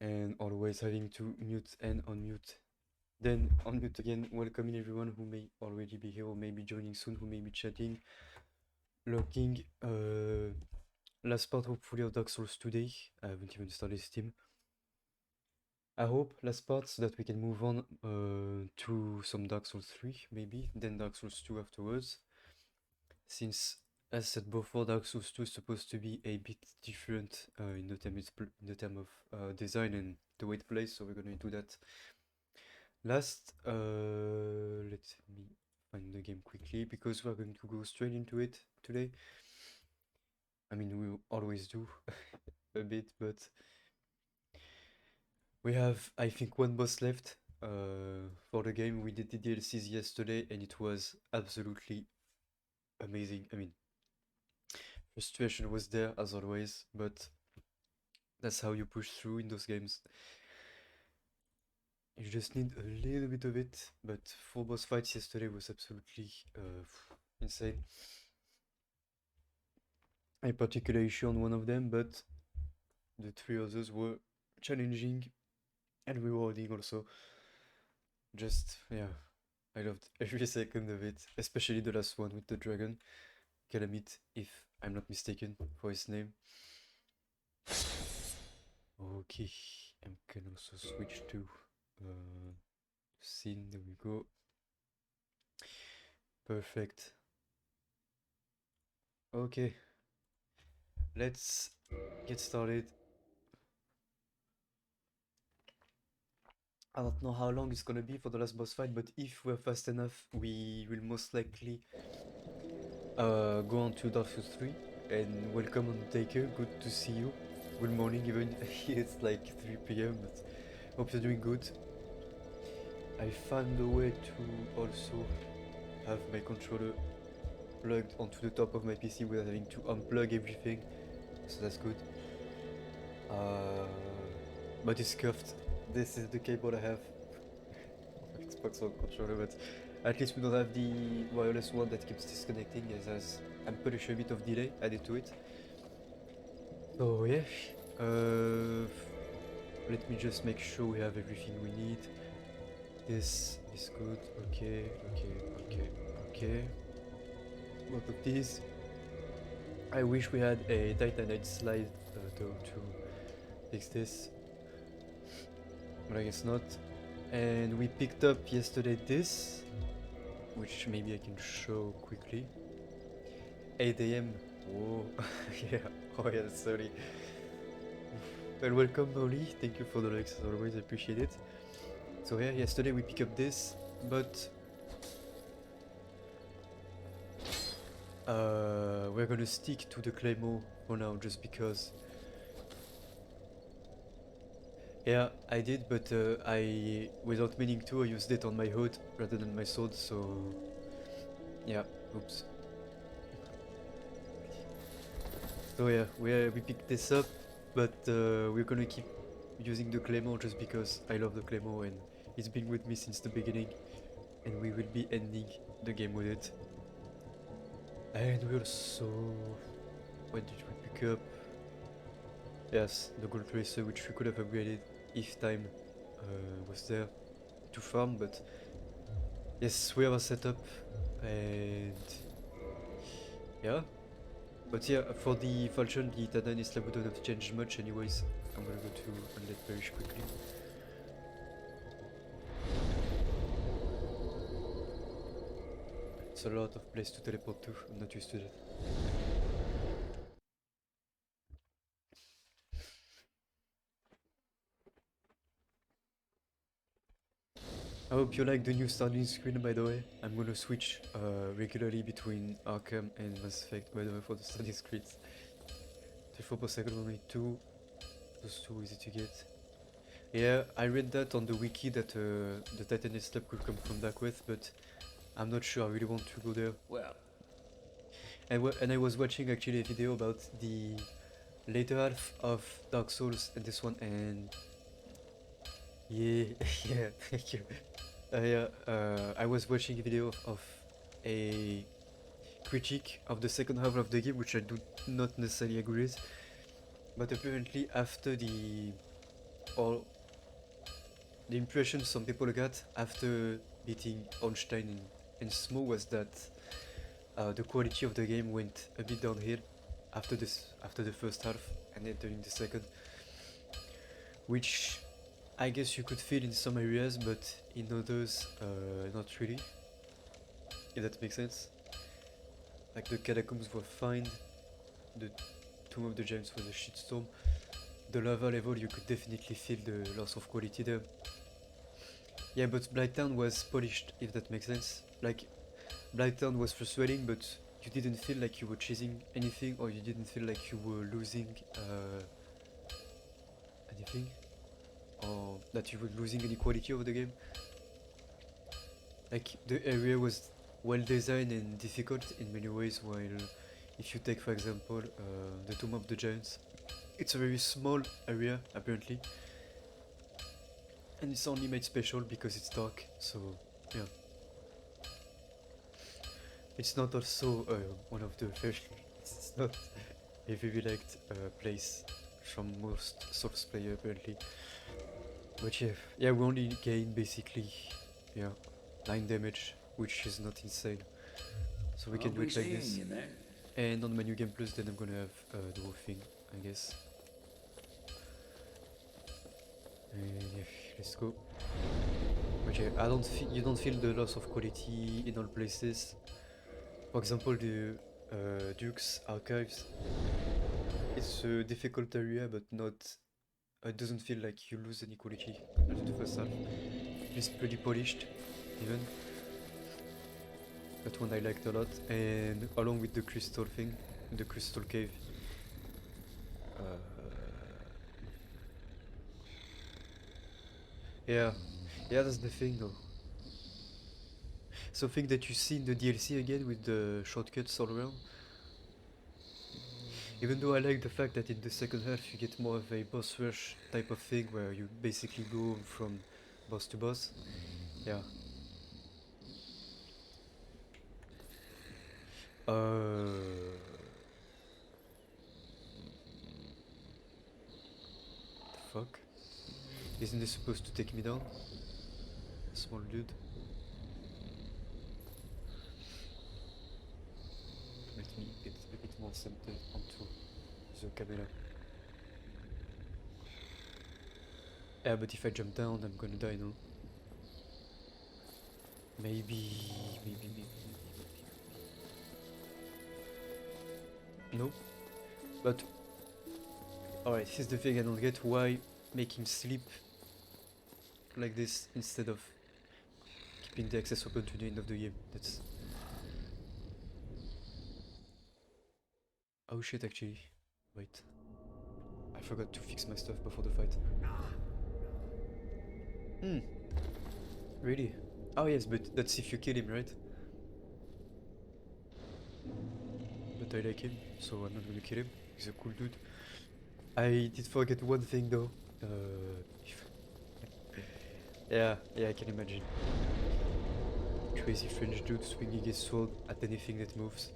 and always having to mute and unmute, then unmute again. Welcoming everyone who may already be here or may be joining soon, who may be chatting, lurking. Last part hopefully of Dark Souls today. I haven't even started Steam. I hope last part so that we can move on to some Dark Souls 3 maybe, then Dark Souls 2 afterwards. Since as said before, Dark Souls 2 is supposed to be a bit different in the term of design and the way it plays, so we're gonna do that last. Let me find the game quickly because we're going to go straight into it today. I mean, we always do a bit, but we have, I think, one boss left for the game. We did the DLCs yesterday and it was absolutely amazing. I mean, frustration was there as always, but that's how you push through in those games. You just need a little bit of it, but 4 boss fights yesterday was absolutely insane. I particular issue on one of them, but the 3 others were challenging and rewarding also. Just, yeah, I loved every second of it, especially the last one with the dragon. Calamit, if I'm not mistaken for his name. Okay, I can also switch to scene, there we go. Perfect. Okay, let's get started. I don't know how long it's gonna be for the last boss fight, but if we're fast enough, we will most likely go on to Dark Souls 3. And welcome Undertaker, good to see you. Good morning, even it's like 3 p.m, but hope you're doing good. I found a way to also have my controller plugged onto the top of my PC without having to unplug everything, so that's good. But it's cuffed. This is the cable I have. Xbox One controller, but at least we don't have the wireless one that keeps disconnecting, as has, I'm pretty sure, a bit of delay added to it. So yeah, let me just make sure we have everything we need. This is good. Okay. Both of these. I wish we had a Titanite slide though to fix this, but I guess not. And we picked up yesterday this, which maybe I can show quickly. 8 a.m. Whoa, yeah. Oh yeah, sorry. Well, welcome Molly. Thank you for the likes as always. I appreciate it. So yeah, yesterday we picked up this, but we're gonna stick to the Claymore for now, just because. Yeah, I did, but I, without meaning to, I used it on my hood rather than my sword, so yeah, oops. So yeah, we picked this up, but we're gonna keep using the Claymore just because I love the Claymore and it's been with me since the beginning, and we will be ending the game with it. And we also, what did we pick up? Yes, the Gold Tracer, which we could have upgraded if time was there to farm, but yes, we have a setup, and yeah. But yeah, for the Falchion, the Tadan Islam don't have changed much anyways. I'm gonna go to Undead Parish quickly. It's a lot of place to teleport to, I'm not used to that. I hope you like the new starting screen, by the way. I'm gonna switch regularly between Arkham and Mass Effect, by the way, for the starting screens. 34 per second, only 2. Those 2 easy to get. Yeah, I read that on the wiki that the Titanus step could come from Darkweth, but I'm not sure I really want to go there. Well, And I was watching actually a video about the later half of Dark Souls and this one, and yeah, yeah, thank you. Yeah, I was watching a video of a critique of the second half of the game, which I do not necessarily agree with, but apparently after the or the impression some people got after beating Ornstein and Smo was that the quality of the game went a bit downhill after the first half and entering the second, which I guess you could feel in some areas, but in others, not really. If that makes sense. Like the catacombs were fine, the Tomb of the Giants was a shitstorm. The lava level, you could definitely feel the loss of quality there. Yeah, but Blighttown was polished, if that makes sense. Like, Blighttown was frustrating, but you didn't feel like you were chasing anything, or you didn't feel like you were losing anything, or that you were losing any quality of the game. Like, the area was well designed and difficult in many ways, while if you take for example the Tomb of the Giants, it's a very small area apparently, and it's only made special because it's dark, so yeah. It's not also one of the very it's not a very liked place from most Souls player apparently. But yeah, we only gain basically 9 damage, which is not insane. So we can do it like this. And on Menu Game Plus, then I'm gonna have the whole thing, I guess. And yeah, let's go. But yeah, you don't feel the loss of quality in all places. For example, the Duke's Archives. It's a difficult area, but not. It doesn't feel like you lose any quality compared to the first half. It's pretty polished, even. That one I liked a lot, and along with the crystal thing, the crystal cave. Yeah, that's the thing though. Something that you see in the DLC again with the shortcuts all around. Even though I like the fact that in the second half you get more of a boss rush type of thing where you basically go from boss to boss. Yeah. The fuck? Isn't this supposed to take me down? Small dude. Let me get a bit more centered onto the camera. Yeah, but if I jump down, I'm gonna die, no? Maybe. No? But. Alright, here's the thing I don't get. Why make him sleep like this instead of keeping the access open to the end of the game? That's. Oh shit, actually. Wait. I forgot to fix my stuff before the fight. Really? Oh yes, but that's if you kill him, right? But I like him, so I'm not gonna kill him. He's a cool dude. I did forget one thing though. Yeah, I can imagine. Crazy French dude swinging his sword at anything that moves.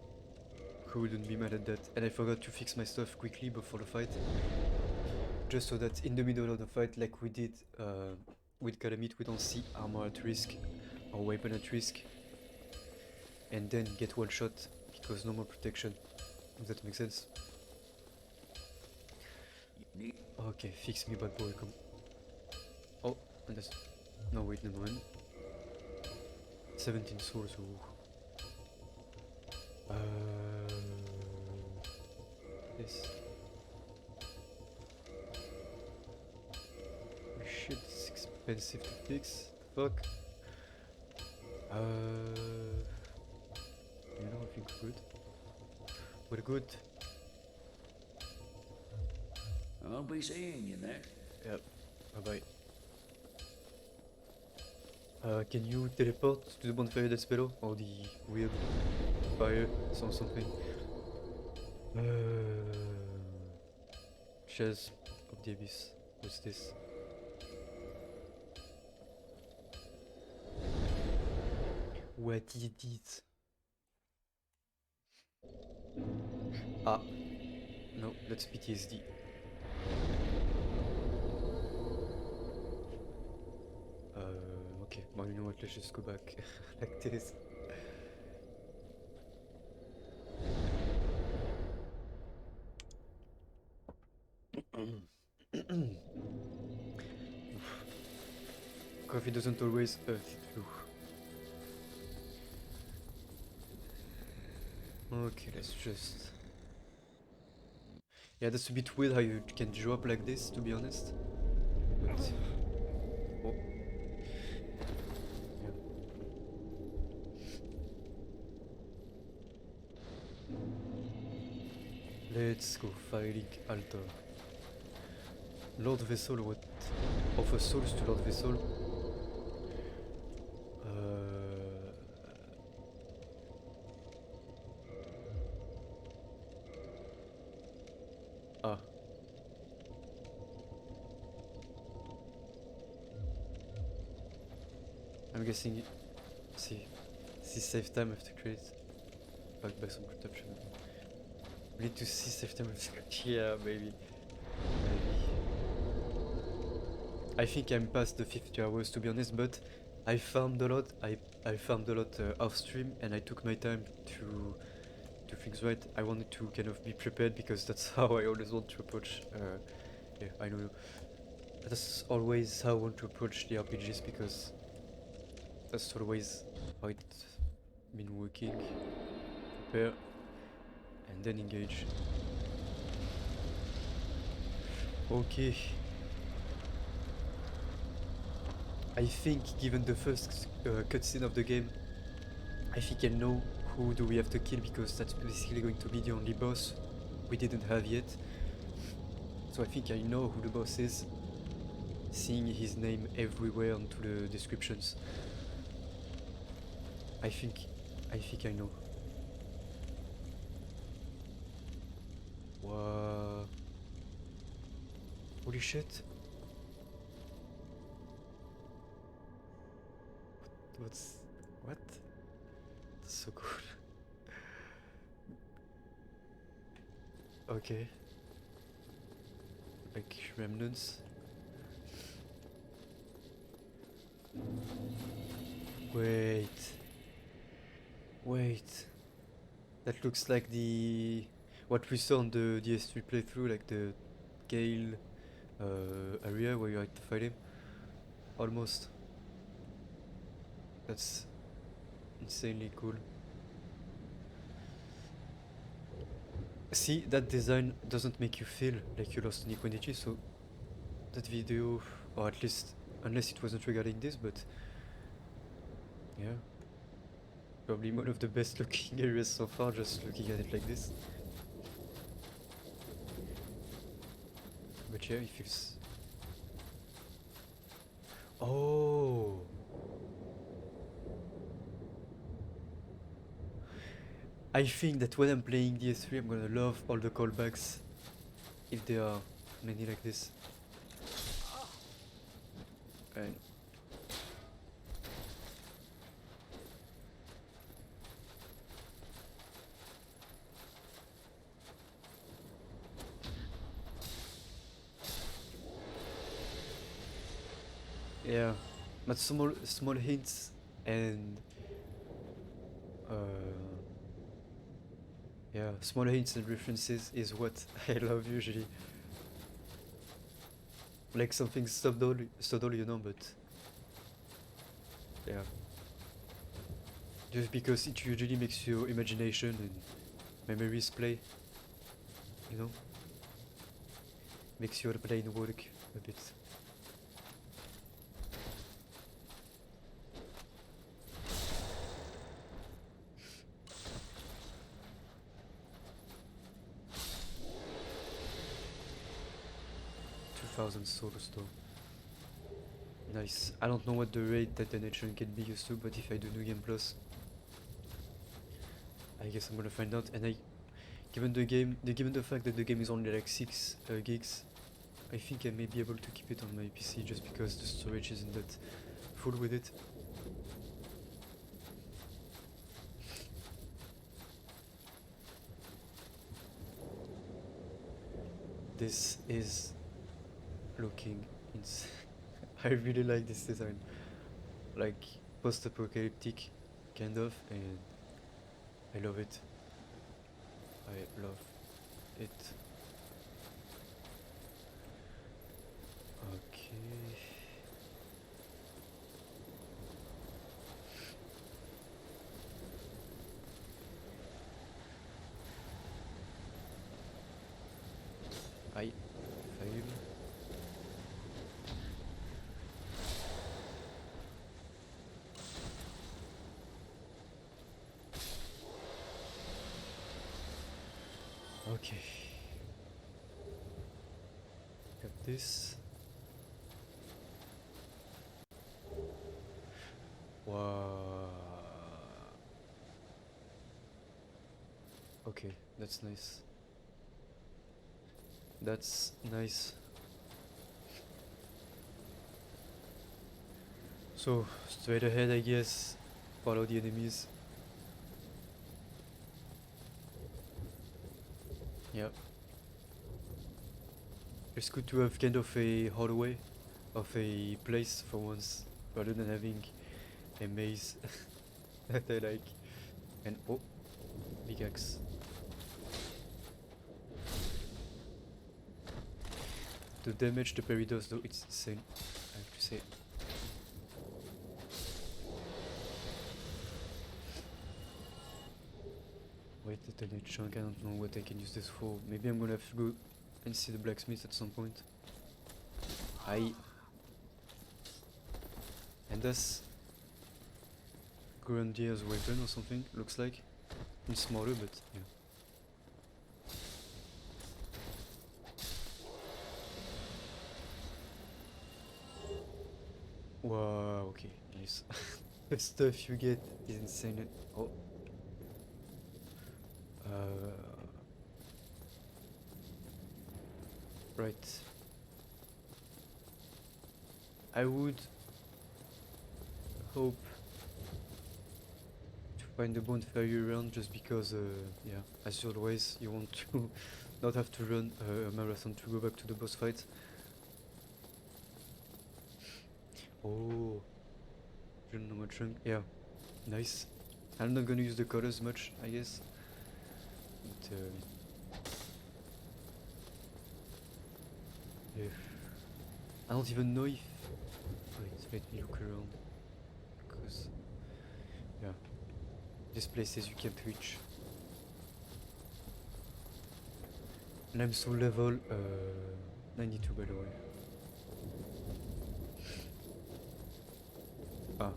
Who wouldn't be mad at that? And I forgot to fix my stuff quickly before the fight. Just so that in the middle of the fight, like we did with Calamite, we don't see armor at risk or weapon at risk. And then get one shot because no more protection. Does that make sense? Okay, fix me bad boy, come. Oh, and that's... No, wait, never mind. 17 souls, ooh. This. Oh shit, it's expensive to fix. Fuck. You know, I think we're good. We're good. I'll be seeing you there. Yep. Bye bye. Can you teleport to the bonfire del Spero? Or the weird fire or something? Chairs of the Abyss. What's this? What is it? Ah. No, that's PTSD. Well, you know what, let's just go back like this. Coffee doesn't always earth it through. Okay, let's just... Yeah, that's a bit weird how you can drop like this, to be honest. But... Oh. Yeah. Let's go, Firelink Altar. Lord Vessel, what? Offer souls to Lord Vessel. Ah. I'm guessing... See save time after create. Back by some good option. We need to see save time after create. Yeah, maybe. I think I'm past the 50 hours, to be honest, but I farmed a lot. I farmed a lot off stream, and I took my time to do things right. I wanted to kind of be prepared because that's how I always want to approach. Yeah, I know. That's always how I want to approach the RPGs because that's always how it's been working. Prepare and then engage. Okay. I think, given the first cutscene of the game, I think I know who do we have to kill because that's basically going to be the only boss we didn't have yet. So I think I know who the boss is, seeing his name everywhere onto the descriptions. I think I know. Wow. Holy shit. What? That's so cool. Okay. Like remnants. Wait. That looks like what we saw on the DS3 playthrough, like the Gale area where you had to fight him. Almost. That's insanely cool. See, that design doesn't make you feel like you lost any quantity, so that video, or at least, unless it wasn't regarding this, but yeah. Probably one of the best looking areas so far, just looking at it like this. But yeah, it feels... Oh! I think that when I'm playing DS3, I'm gonna love all the callbacks, if there are many like this. And yeah, but small hints and yeah, small hints and references is what I love usually. Like something subtle, you know, but yeah. Just because it usually makes your imagination and memories play, you know? Makes your brain work a bit. $2,000 souls though. Nice. I don't know what the rate that NHL can be used to, but if I do New Game Plus, I guess I'm gonna find out. And given the fact that the game is only like 6 gigs, I think I may be able to keep it on my PC just because the storage isn't that full with it. This is looking insane. I really like this design. like post-apocalyptic kind of, and I love it. I love it. Okay. I fail. Okay. Got this. Wow. Okay, that's nice. That's nice. So, straight ahead, I guess. Follow the enemies. Yeah. It's good to have kind of a hallway of a place for once, rather than having a maze that I like. And oh, big axe. The damage the parry does though, it's insane, I have to say. Wait, the tonnage chunk, I don't know what I can use this for. Maybe I'm gonna have to go and see the blacksmith at some point. Aye. And that's Grundier's weapon or something, looks like. It's smaller, but yeah. Wow, okay, nice. The stuff you get is insane. Oh. Right. I would hope to find the bonfire around just because, yeah, as always, you want to not have to run a marathon to go back to the boss fight. Oh, normal chunk, yeah, nice. I'm not gonna use the colors much, I guess. But, yeah. I don't even know if. Wait, let me look around. Because, yeah, these places you can't reach. And I'm still level 92 by the way. Ah.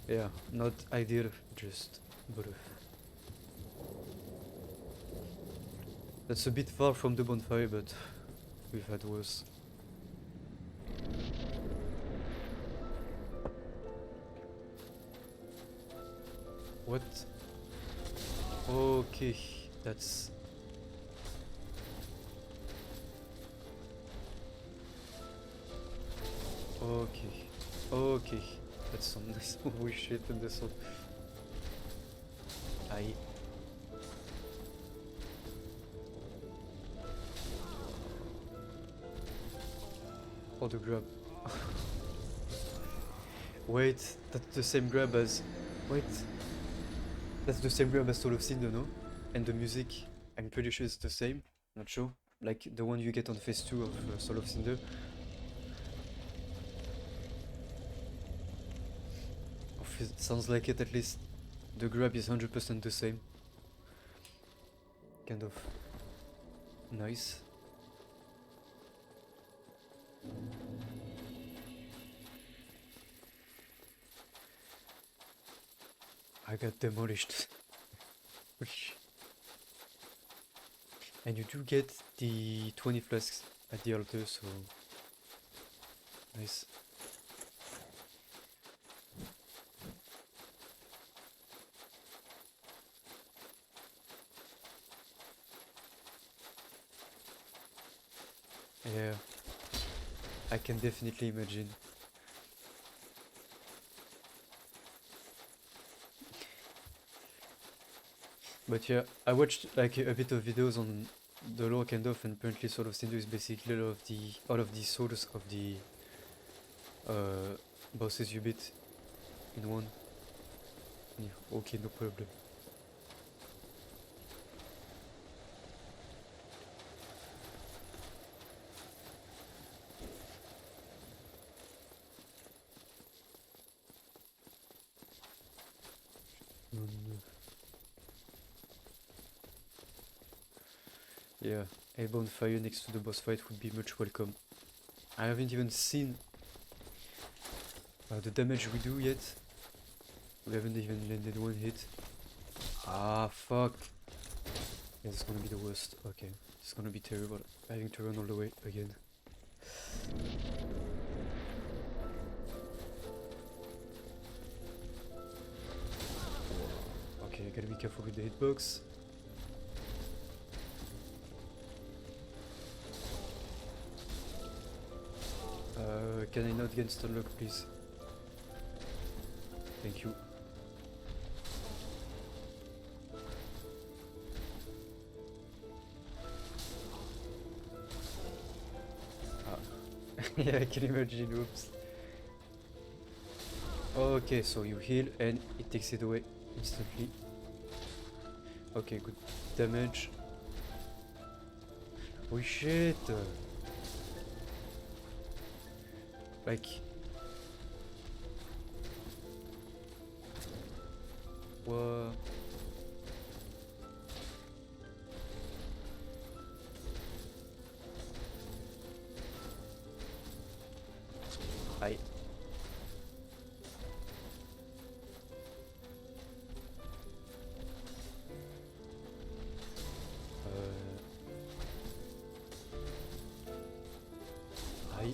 Yeah, not ideal, just both. That's a bit far from the bonfire, but we've had worse. What? Okay, that's... Okay, okay. That's some nice holy shit in this one. I... Oh, the grab. Wait, that's the same grab as... Wait. That's the same grab as Soul of Cinder, no? And the music, I'm pretty sure it's the same. Not sure. Like the one you get on phase 2 of Soul of Cinder. It sounds like it at least. The grab is 100% the same. Kind of nice. I got demolished. And you do get the 20 flasks at the altar, so nice. Yeah, I can definitely imagine. But yeah, I watched like a bit of videos on the lore kind of, and apparently Soul of Cinder is basically all of the souls bosses you beat in one. Yeah, okay, no problem. Yeah, a bonfire next to the boss fight would be much welcome. I haven't even seen the damage we do yet. We haven't even landed one hit. Ah, fuck. Yeah, this is gonna be the worst. Okay, it's gonna be terrible. Having to run all the way again. Okay, I gotta be careful with the hitbox. Can I not get stun lock, please? Thank you. Yeah, I can imagine, oops. Okay, so you heal and it takes it away instantly. Okay, good damage. Oh shit! Like... What? I... I...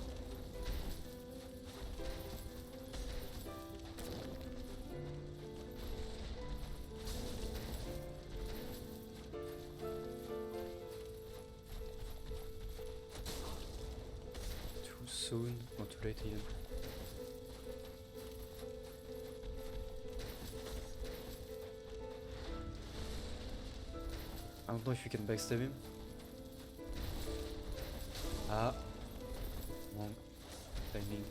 Too soon, or too late even. I don't know if you can backstab him. Ah. Wrong timing.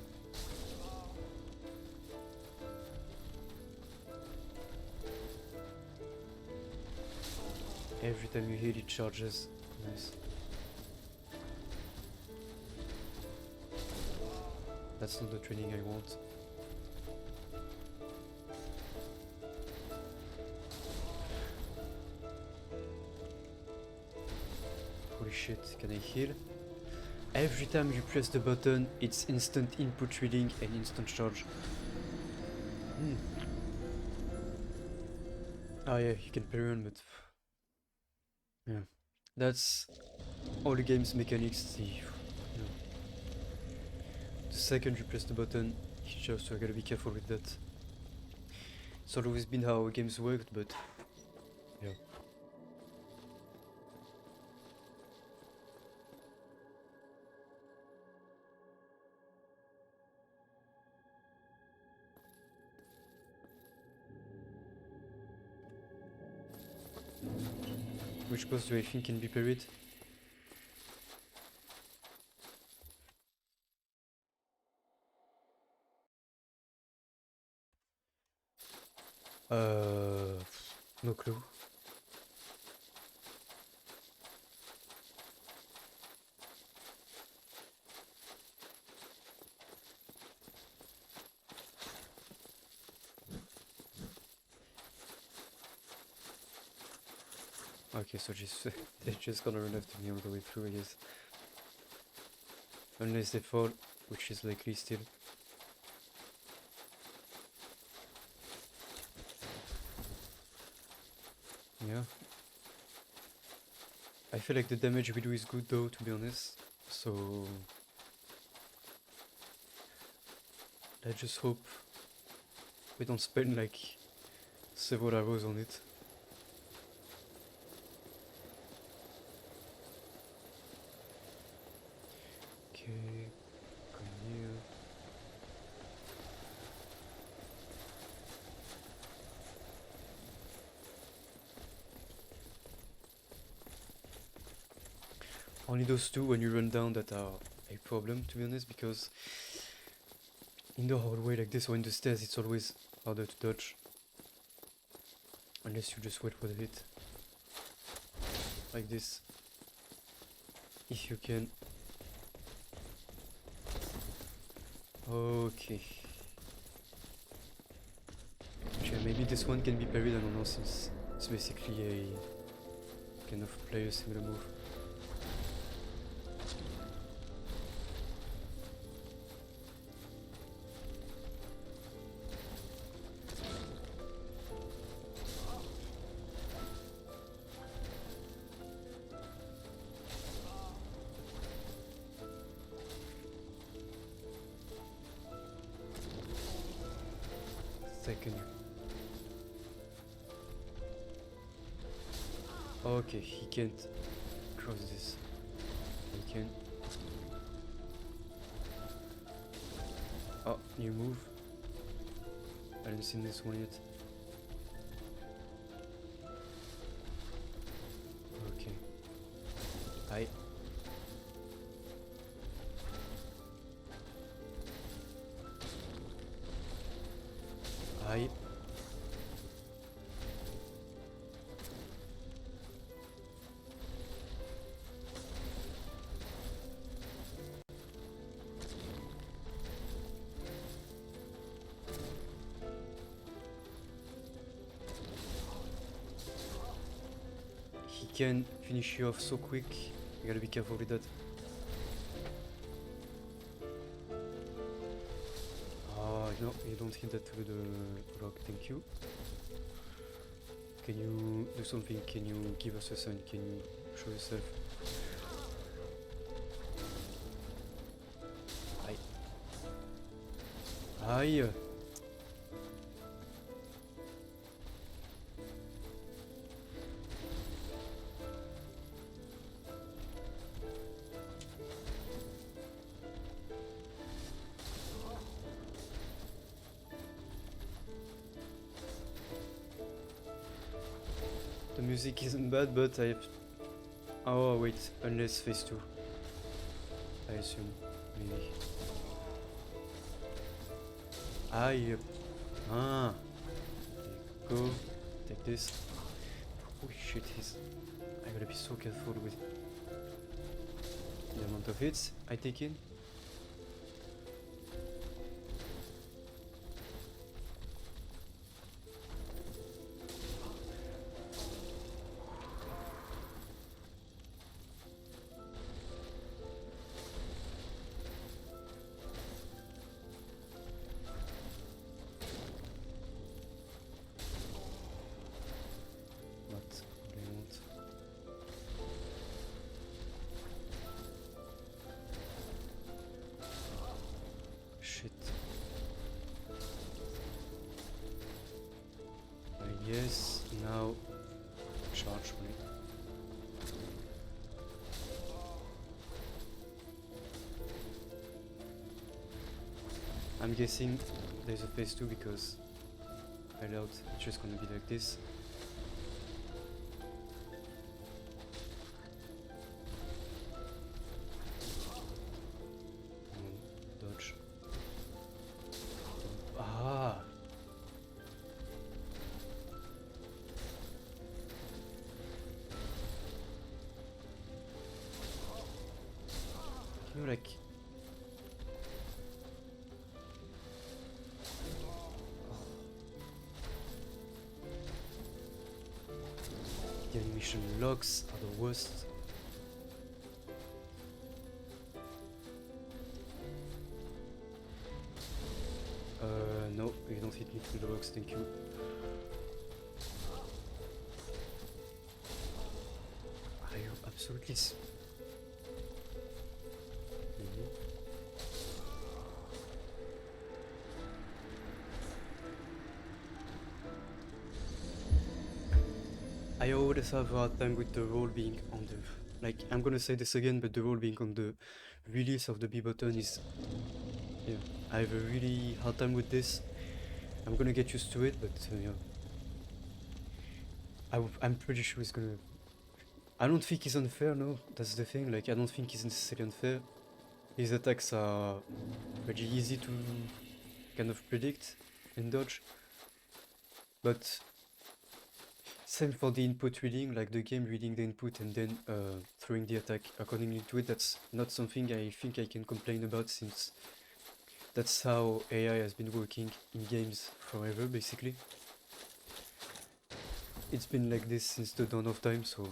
Every time you hit it charges. Nice. That's not the training I want. Holy shit, can I heal? Every time you press the button, it's instant input reading and instant charge. Ah yeah, you can parry on, but... Yeah. That's all the game's mechanics. The second you press the button, it's just, so I gotta be careful with that. It's always been how games worked, but... Yeah. Which boss do I think can be parried? No clue. Okay, so just they're just gonna run after me all the way through, I guess. Unless they fall, which is likely still. Yeah. I feel like the damage we do is good though, to be honest. So... I just hope we don't spend like several hours on it. Okay, come here. Only those two when you run down that are a problem, to be honest, because in the hallway like this or in the stairs, it's always harder to dodge. Unless you just wait for the hit. Like this. If you can. Okay. Actually, maybe this one can be parried, I don't know, since it's basically a kind of player similar move. Second. Okay, he can't cross this. He can. Oh, new move. I haven't seen this one yet. Okay. Aye. Aye. He can finish you off so quick. You gotta be careful with that. No, you don't hit that through the rock, thank you. Can you do something? Can you give us a sign? Can you show yourself? Aye. Aye. The music isn't bad, but I have... Oh wait, unless phase 2. I assume, maybe. Aye. Ah. There you go. Take this. Holy shit, I gotta be so careful with the amount of hits I take in. Shit. Yes, now charge me. I'm guessing there's a phase 2 because I doubt it's just gonna be like this. Dodge. Ah! Can you like... The animation locks are the worst. No, you don't hit me through the rocks, thank you. Are you absolutely... I always have a hard time with the roll being on the... Like, I'm gonna say this again, but the roll being on the release of the B button is... Yeah, I have a really hard time with this. I'm gonna get used to it, but yeah. I'm pretty sure it's gonna... I don't think it's unfair, no, that's the thing, like, I don't think it's necessarily unfair. His attacks are pretty easy to kind of predict and dodge. But same for the input reading, like the game reading the input and then throwing the attack accordingly to it. That's not something I think I can complain about, since that's how AI has been working in games forever, basically. It's been like this since the dawn of time, so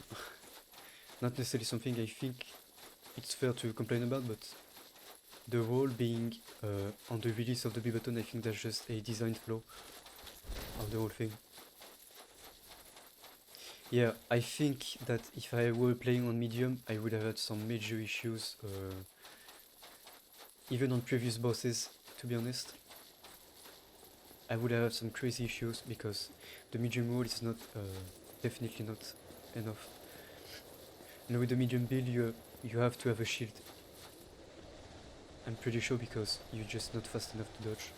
not necessarily something I think it's fair to complain about, but the role being on the release of the B button, I think that's just a design flaw of the whole thing. Yeah, I think that if I were playing on medium, I would have had some major issues, even on previous bosses, to be honest. I would have had some crazy issues because the medium role is not, definitely not enough. And with the medium build, you have to have a shield. I'm pretty sure, because you're just not fast enough to dodge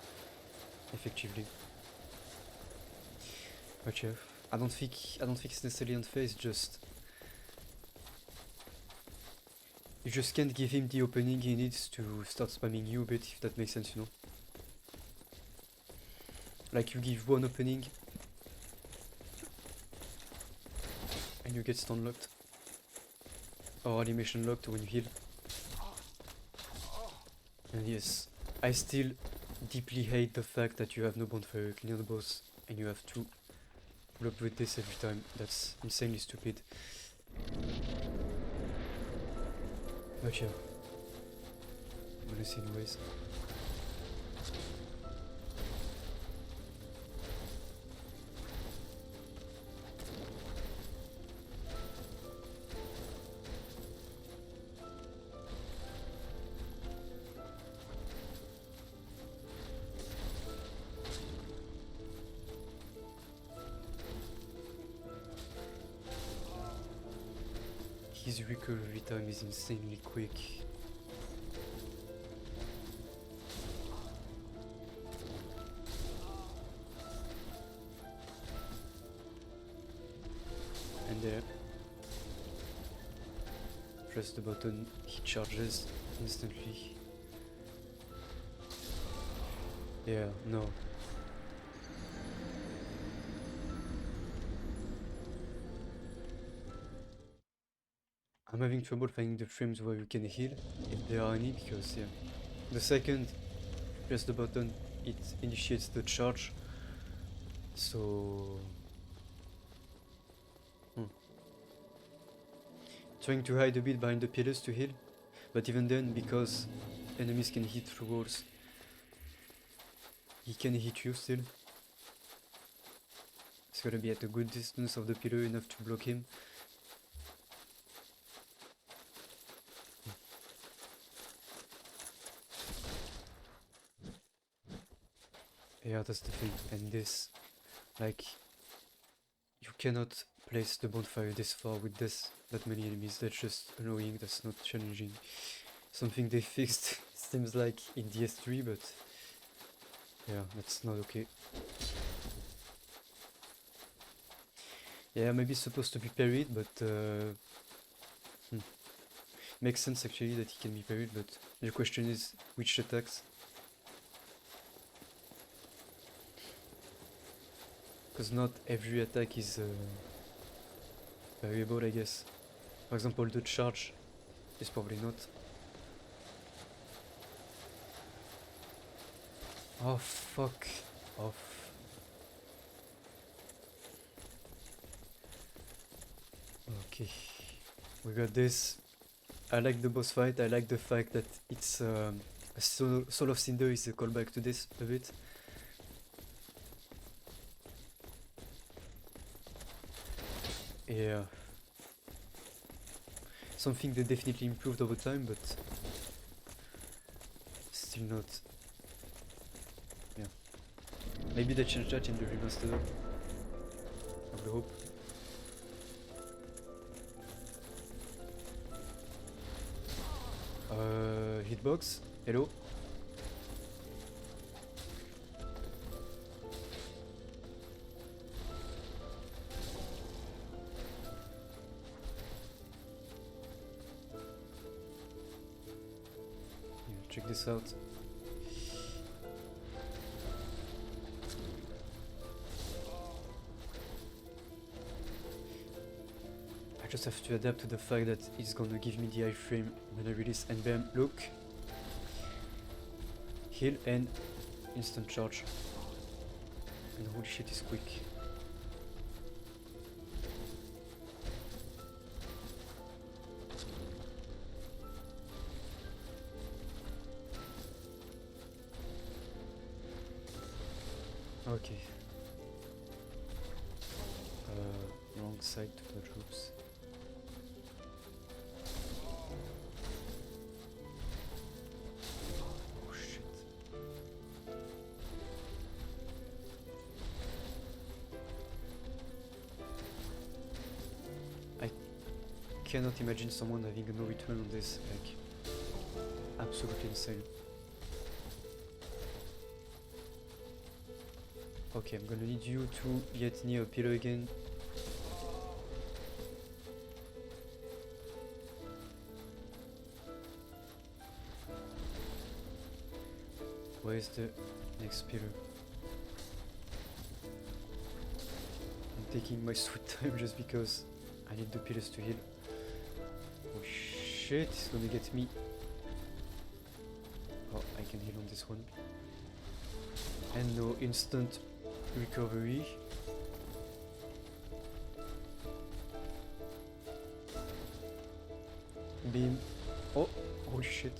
effectively. But yeah, I don't think it's necessarily unfair. It's just you just can't give him the opening he needs to start spamming you a bit, if that makes sense, you know. Like you give one opening and you get stun locked or animation locked when you heal. And yes, I still deeply hate the fact that you have no bonfire clear the boss and you have to pull up with this every time. That's insanely stupid. But yeah, I'm gonna see anyways. His recovery time is insanely quick. And there, press the button, he charges instantly. Yeah, no. I'm having trouble finding the frames where you can heal, if there are any, because yeah, the second you press the button, it initiates the charge. So trying to hide a bit behind the pillars to heal, but even then, because enemies can hit through walls, he can hit you still. It's gotta be at a good distance of the pillar, enough to block him. Yeah, that's the thing. And this, like, you cannot place the bonfire this far with that many enemies. That's just annoying. That's not challenging. Something they fixed, seems like, in DS3, but yeah, that's not okay. Yeah, maybe it's supposed to be parried, but makes sense actually that he can be parried, but the question is which attacks? Because not every attack is variable, I guess. For example, the charge is probably not. Oh, fuck off. Okay, we got this. I like the boss fight. I like the fact that it's Soul of Cinder is a callback to this a bit. Yeah. Something they definitely improved over time, but still not. Yeah. Maybe they changed that in the remaster. I would hope. Hitbox, hello. Yeah, check this out. just have to adapt to the fact that it's gonna give me the iframe when I release, and bam, look! Heal and instant charge. And holy shit, is quick. Okay. Wrong side to the troops. Oh shit. I cannot imagine someone having a no return on this, like, absolutely insane. Okay, I'm gonna need you to get near a pillar again. Where is the next pillar? I'm taking my sweet time just because I need the pillars to heal. Oh shit, it's gonna get me. Oh, I can heal on this one. And no instant recovery. Beam. Oh, holy shit.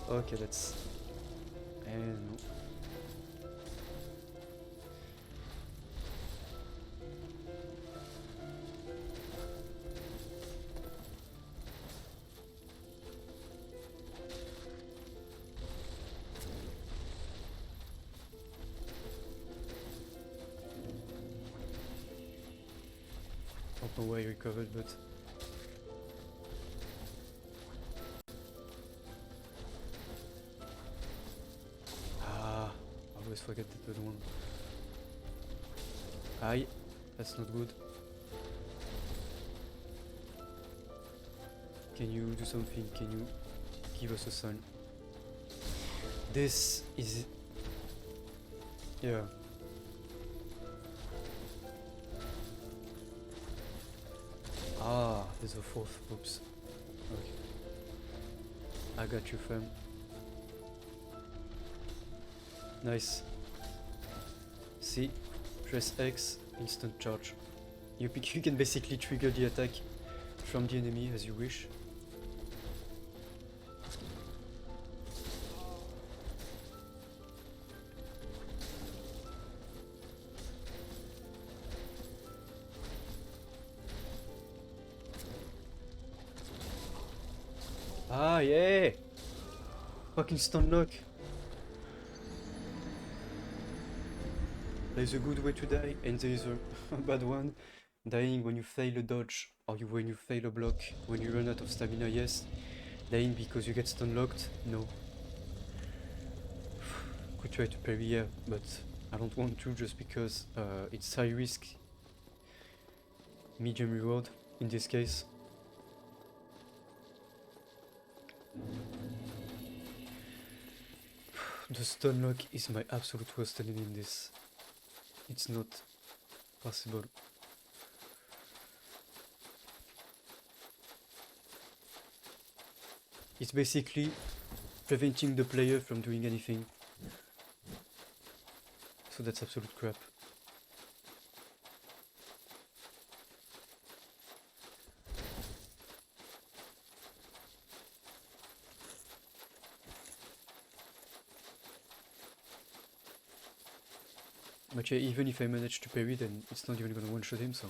Okay, that's... And no. I don't know why I recovered, but... I always forget the third one. Aye, that's not good. Can you do something? Can you give us a sign? This is... Yeah. Ah, there's a fourth. Oops. Okay. I got you, fam. Nice. See, press X, instant charge. You can basically trigger the attack from the enemy as you wish. Ah, yeah! Fucking stun lock. There's a good way to die, and there is a bad one. Dying when you fail a dodge, or when you fail a block, when you run out of stamina, yes. Dying because you get stun locked, no. Could try to parry, yeah, but I don't want to just because it's high risk, medium reward in this case. The stun lock is my absolute worst enemy in this. It's not possible. It's basically preventing the player from doing anything. So that's absolute crap. But yeah, even if I manage to parry, then it's not even gonna one-shot him, so...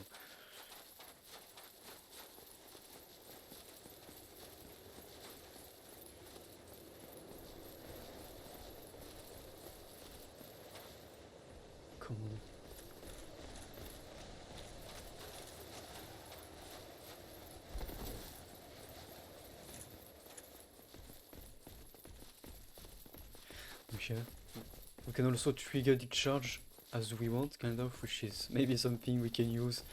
Come on. Okay. We can also trigger the charge as we want, kind of, which is maybe something we can use,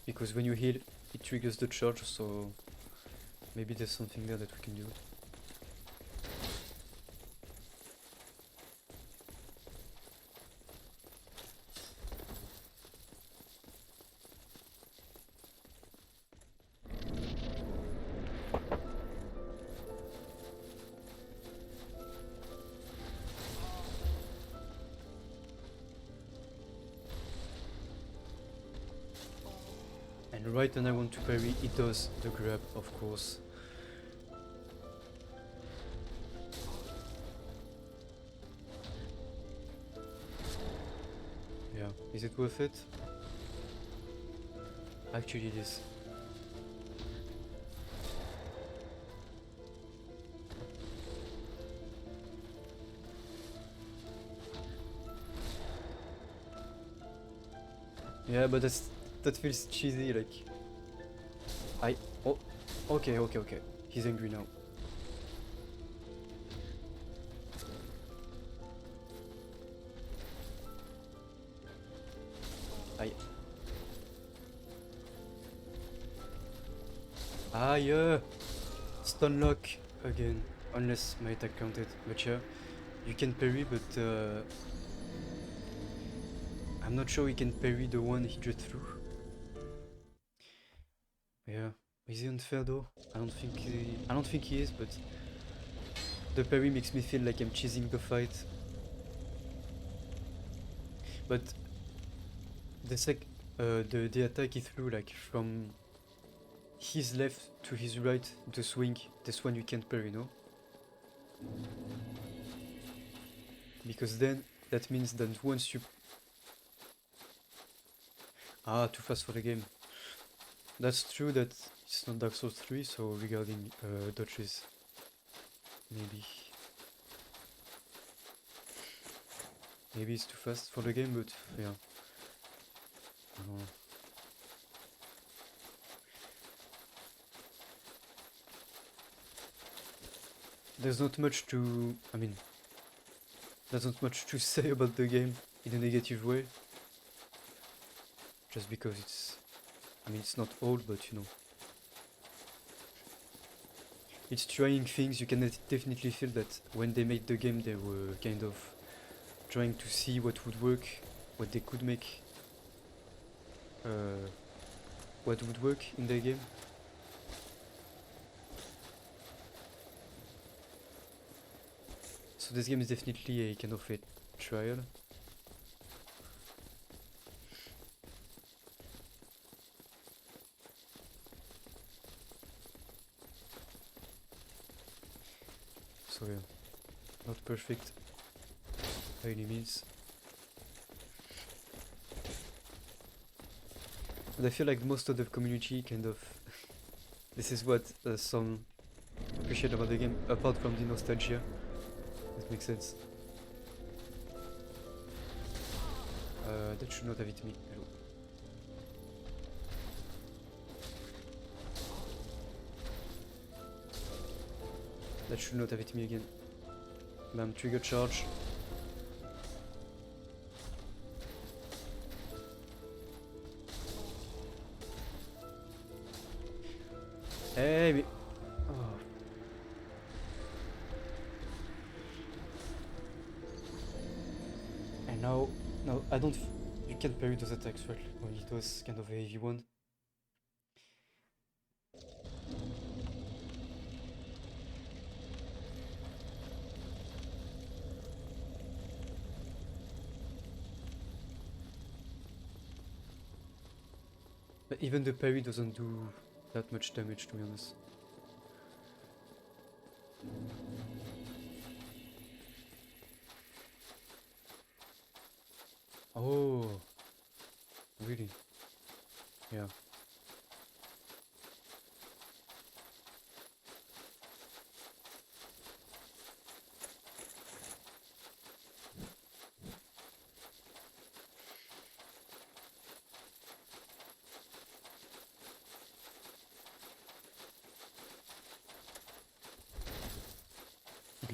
because when you heal, it triggers the charge, so maybe there's something there that we can do. right when I want to parry, it does the grab, of course. Yeah, is it worth it? Actually, it is. Yeah, but that feels cheesy, like... Oh, okay. He's angry now. Yeah! Stun lock again, unless my attack counted. But yeah, you can parry, but I'm not sure he can parry the one he just threw. Yeah, is he unfair though? I don't think he is, but the parry makes me feel like I'm cheesing the fight. But the attack he threw, like from his left to his right, the swing, this one you can't parry, no? Because then that means that once you... too fast for the game. That's true that it's not Dark Souls 3, so regarding dodges, maybe it's too fast for the game, but yeah. There's not much to... there's not much to say about the game in a negative way. Just because it's... it's not old, but you know. It's trying things. You can definitely feel that when they made the game, they were kind of trying to see what would work, what they could make, what would work in the game. So this game is definitely a kind of a trial. So yeah, not perfect by any means. But I feel like most of the community kind of... this is what some appreciate about the game, apart from the nostalgia. That makes sense. That should not have hit me. Hello. That should not have hit me again. Bam, trigger charge. Hey, mais... Oh. And now, I don't... You can't parry those attacks, right? When it was kind of a heavy one. But even the parry doesn't do that much damage, to be honest. Oh, really? Yeah.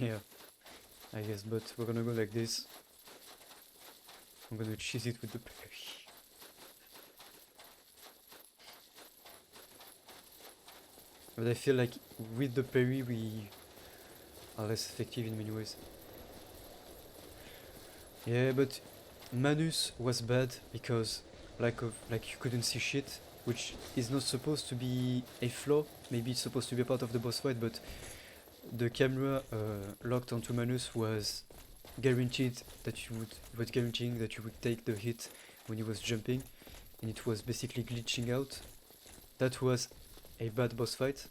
Yeah, I guess, but we're gonna go like this. I'm gonna cheese it with the parry. But I feel like with the parry we are less effective in many ways. Yeah, but Manus was bad because like you couldn't see shit, which is not supposed to be a flaw. Maybe it's supposed to be a part of the boss fight, but the camera locked onto Manus was guaranteeing that you would take the hit when he was jumping, and it was basically glitching out. that was a bad boss fight.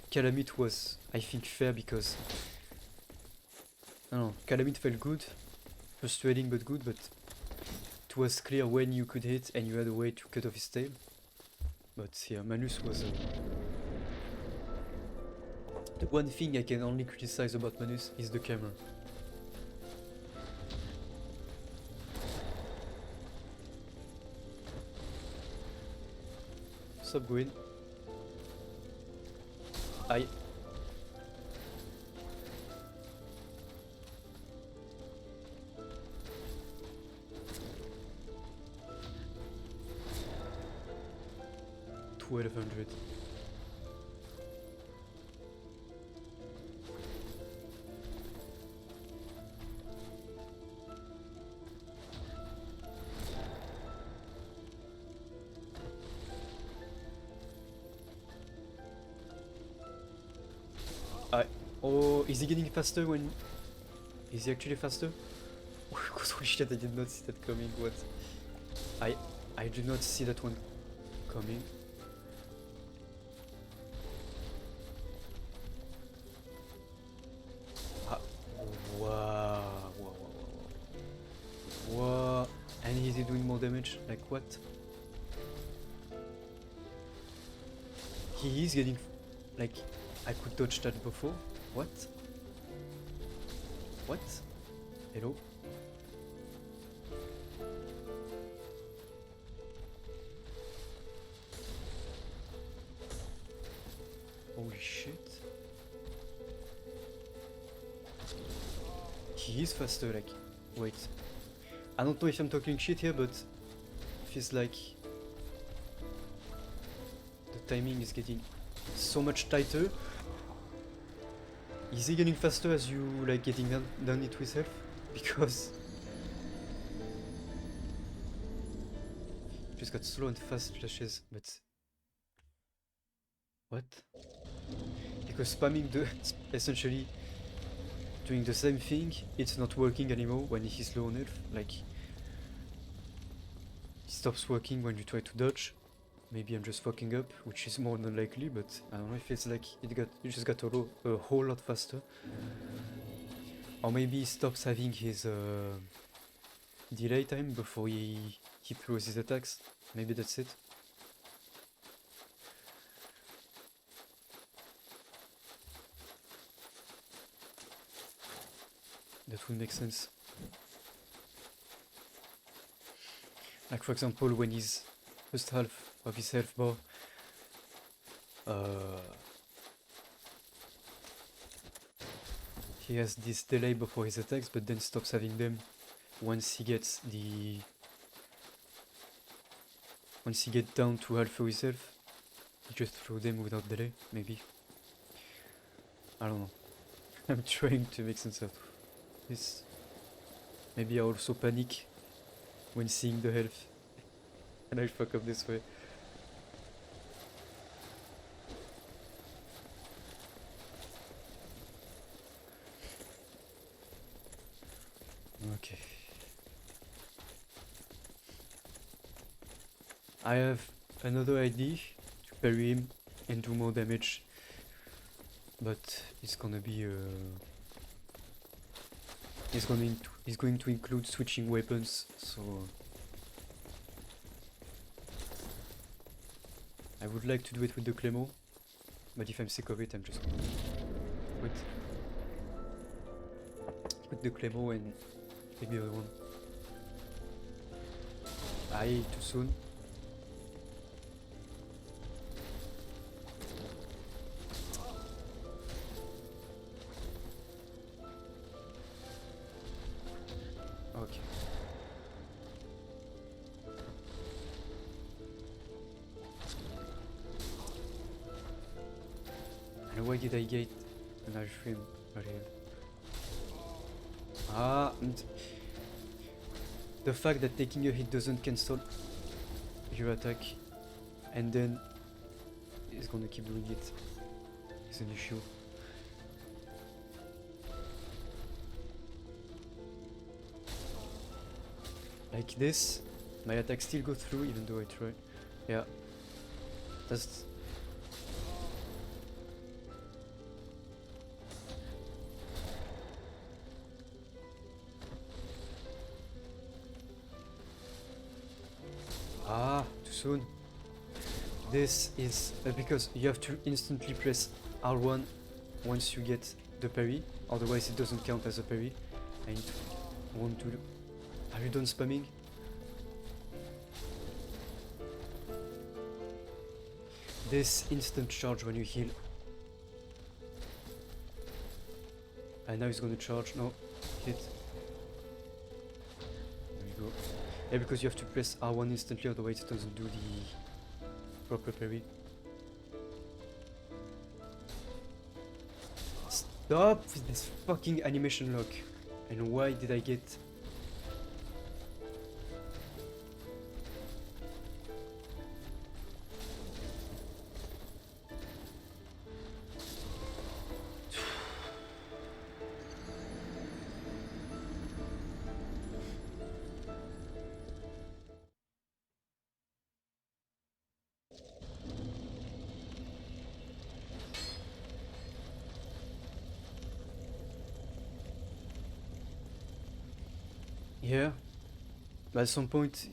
Calamite was, I think, fair because I don't know, Calamite felt good, frustrating but good, but it was clear when you could hit and you had a way to cut off his tail. But yeah, Manus was the one thing I can only criticize about Manus is the camera. What's up, Gwyn? Aye. $1,200. Oh, is he getting faster when... Is he actually faster? Holy shit, I did not see that coming, what? I did not see that one coming. Ah, wow, wow, wow, wow. Wow, and is he doing more damage? Like what? He is getting... Like, I could dodge that before? What? What? Hello? Holy shit. He is faster, like... Wait. I don't know if I'm talking shit here, but... Feels like... The timing is getting so much tighter. Is he getting faster as you like getting down it with health? Because... Just got slow and fast flashes, but... What? Because spamming the... essentially doing the same thing, it's not working anymore when he's low on health. Like... It stops working when you try to dodge. Maybe I'm just fucking up, which is more than likely, but I don't know if it's like it just got a whole lot faster. Or maybe he stops having his delay time before he throws his attacks. Maybe that's it. That would make sense. Like for example, when his first half of his health bar he has this delay before his attacks, but then stops having them once he gets the... Once he gets down to half of his health, he just throw them without delay, maybe. I don't know. I'm trying to make sense of this. Maybe I also panic when seeing the health and I fuck up this way. Okay. I have another idea to parry him and do more damage, but it's gonna be it's going to include switching weapons, so I would like to do it with the Claymore, but if I'm sick of it, I'm just gonna put the Claymore and take the other one. Aye, too soon. Okay. And why did I get an Alfrim earlier? Ah, and the fact that taking a hit doesn't cancel your attack and then it's gonna keep doing it is an issue. Like this, my attack still goes through even though I try. Yeah, That's... Ah, too soon. This is because you have to instantly press R1 once you get the parry, otherwise it doesn't count as a parry. And it won't do... Are you done spamming? This instant charge when you heal. And now he's gonna charge. No, hit. There we go. Yeah, because you have to press R1 instantly, otherwise it doesn't do the proper parry. Stop with this fucking animation lock. And why did I get... Yeah, but at some point,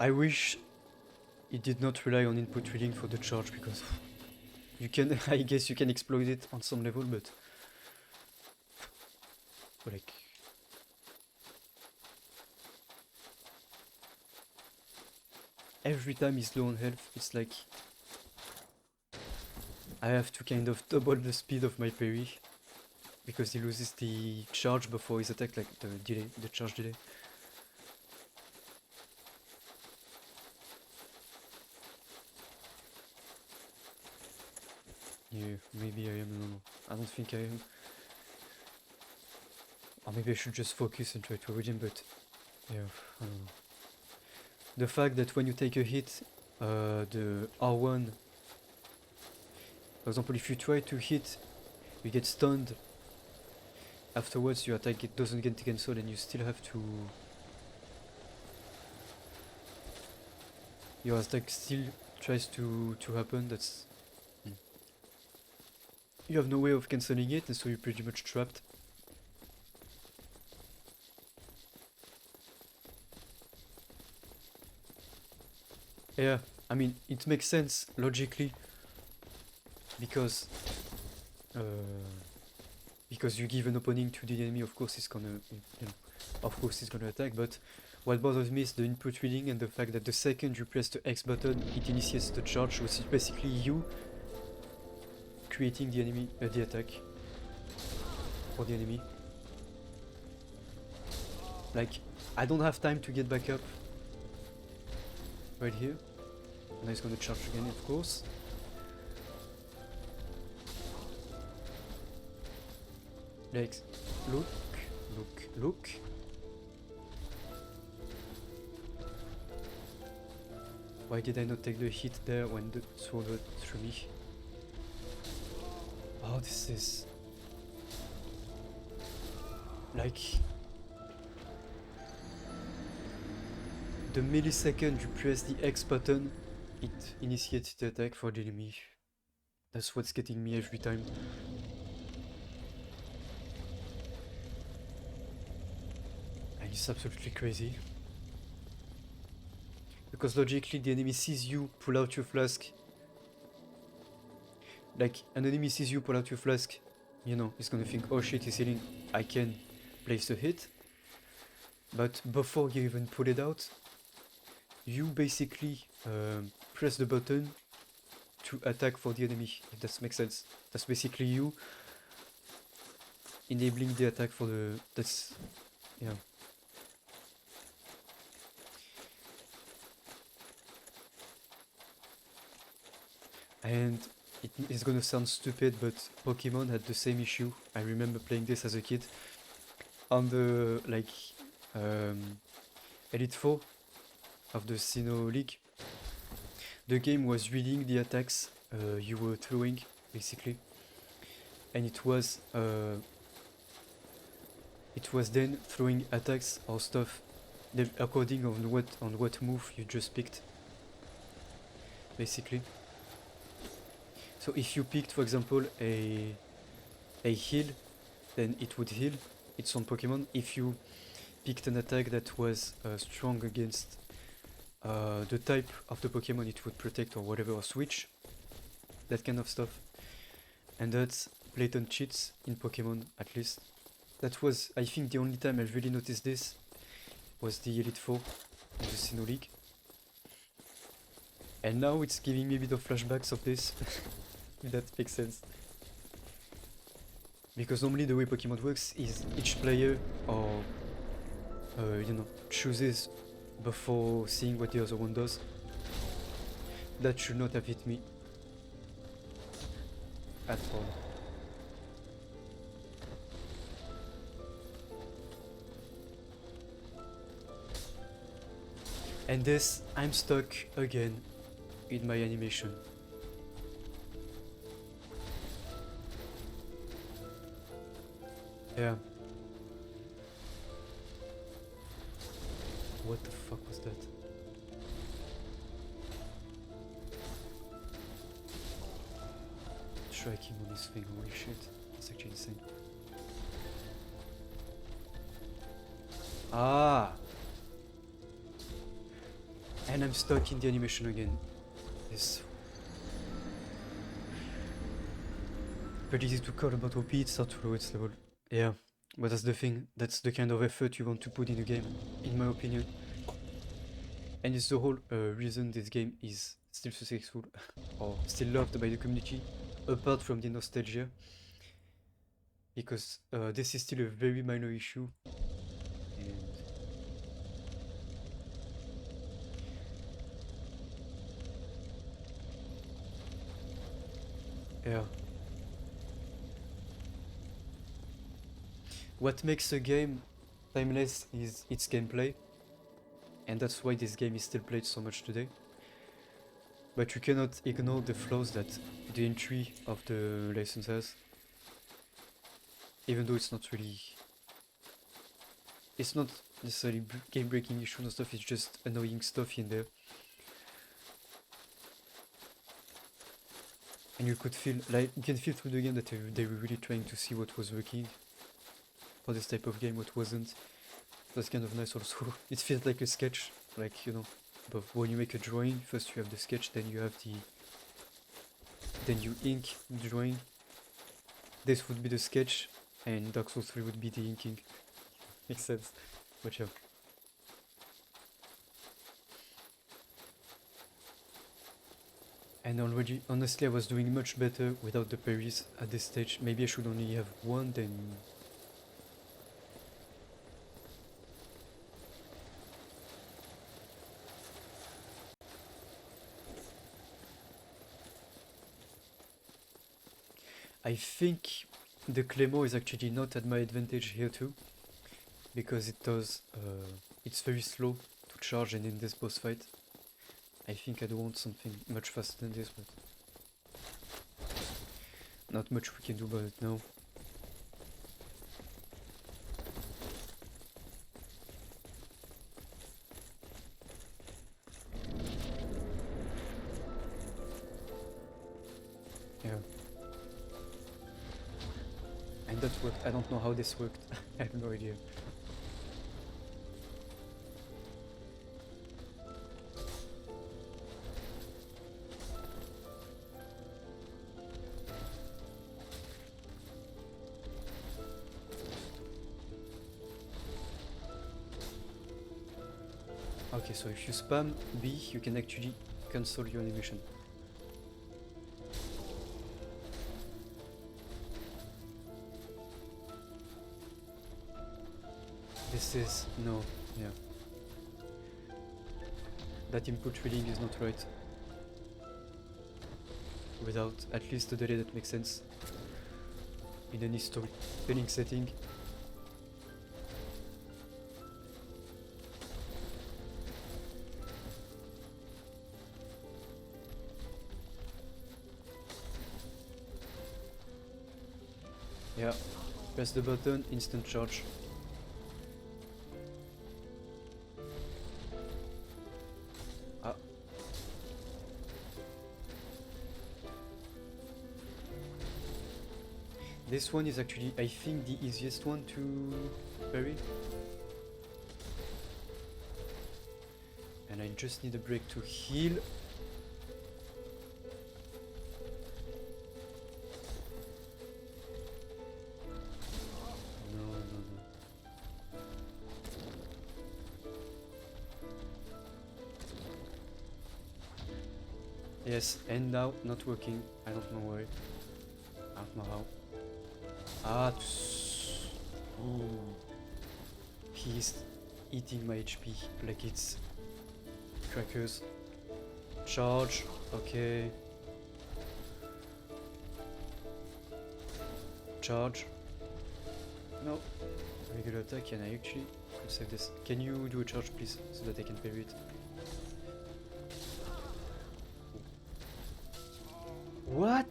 I wish it did not rely on input reading for the charge, because you can, I guess you can exploit it on some level, but like, every time he's low on health, it's like I have to kind of double the speed of my parry. Because he loses the charge before his attack, like the delay, the charge delay. Yeah, maybe I am, no. I don't think I am. Or maybe I should just focus and try to avoid him, but yeah, I don't know. The fact that when you take a hit, the R1, for example, if you try to hit, you get stunned. Afterwards, your attack doesn't get cancelled, and you still have to... Your attack still tries to happen, that's... You have no way of cancelling it, and so you're pretty much trapped. Yeah, I mean, it makes sense, logically, because you give an opening to the enemy, of course it's gonna, attack, but what bothers me is the input reading and the fact that the second you press the X button, it initiates the charge, which is basically you creating the enemy, the attack for the enemy. Like, I don't have time to get back up right here. Now he's gonna charge again, of course. Like, look. Why did I not take the hit there when the sword went through me? Oh, this is... like... The millisecond you press the X button, it initiates the attack for the enemy. That's what's getting me every time. And it's absolutely crazy. Because logically the enemy sees you pull out your flask. Like, an enemy sees you pull out your flask, you know, he's gonna think, oh shit, he's healing, I can place a hit. But before you even pull it out, you basically press the button to attack for the enemy, if that makes sense. That's basically you enabling the attack for the... that's... yeah. And it is gonna sound stupid, but Pokemon had the same issue. I remember playing this as a kid on the like Elite Four of the Sinnoh League. The game was reading the attacks you were throwing, basically, and it was then throwing attacks or stuff according on what move you just picked, basically. So if you picked, for example, a heal, then it would heal its own Pokemon. If you picked an attack that was strong against the type of the Pokemon, it would protect or whatever, or switch, that kind of stuff. And that's blatant cheats in Pokemon, at least. That was, I think, the only time I really noticed this was the Elite Four in the Sinnoh League. And now it's giving me a bit of flashbacks of this, if that makes sense. Because normally the way Pokemon works is each player, or chooses before seeing what the other one does. That should not have hit me at all. And this, I'm stuck again in my animation. Yeah. What the fuck was that? Striking on this thing, holy shit. That's actually insane. Ah! And I'm stuck in the animation again. Yes. Pretty easy to call about OP, it's hard to lower its level. Yeah, but that's the thing. That's the kind of effort you want to put in a game, in my opinion. And it's the whole reason this game is still successful, or still loved by the community, apart from the nostalgia. Because this is still a very minor issue. And yeah. What makes a game timeless is its gameplay, and that's why this game is still played so much today. But you cannot ignore the flaws that the entry of the license has, even though it's not necessarily game-breaking issues and stuff, it's just annoying stuff in there. And you can feel through the game that they were really trying to see what was working for this type of game, what wasn't. That's kind of nice also. It feels like a sketch, like, but when you make a drawing, first you have the sketch, then you have then you ink the drawing. This would be the sketch, and Dark Souls 3 would be the inking. Makes sense. But yeah. And already, honestly, I was doing much better without the parries at this stage. Maybe I should only have one, then... I think the Claymore is actually not at my advantage here too, because it's very slow to charge and in this boss fight. I think I'd want something much faster than this, but not much we can do about it now. Yeah. And that's what, I don't know how this worked. I have no idea. Okay, so if you spam B, you can actually cancel your animation. This is... no, yeah. That input reading is not right. Without at least a delay that makes sense in any storytelling setting. Yeah, press the button, instant charge. This one is actually, I think, the easiest one to parry. And I just need a break to heal. No, no, no. Yes, and now not working. I don't know why. I don't know how. Ah, ooh. He's eating my HP like it's crackers. Charge, okay. Charge. No. Regular attack, can I actually could save this? Can you do a charge please, so that I can parry it? What?